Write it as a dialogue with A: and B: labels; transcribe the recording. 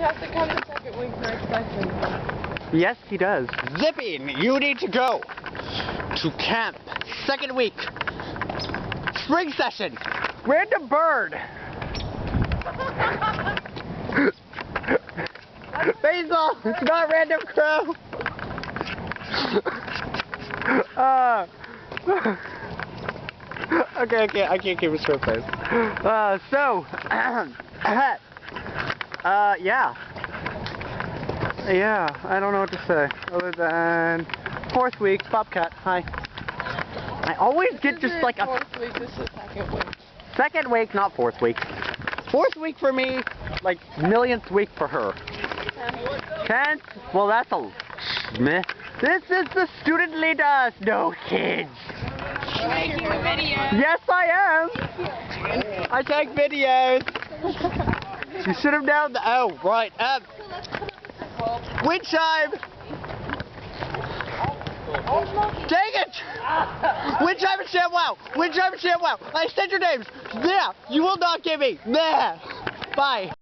A: has to come the second week for inspection.
B: Yes, he does.
C: Zipping, you need to go to camp. Second week. Spring session.
B: Random bird.
C: Basil, it's not random crow. Okay, I can't keep a straight face.
B: Yeah, I don't know what to say other than fourth week, Bobcat, hi. I always get just like a
A: fourth week, this is second week.
B: second week, not fourth week. Fourth week for me, like millionth week for her. 10th? Well, that's a meh. This is the student leader. No kids.
A: You're making a video.
B: Yes, I am.
C: I take videos.
B: You sit him down.
C: Oh, right. Wind chime. Dang it! Wind chime and ShamWow. Wind chime and ShamWow. I said your names. Yeah, you will not give me. Nah. Bye.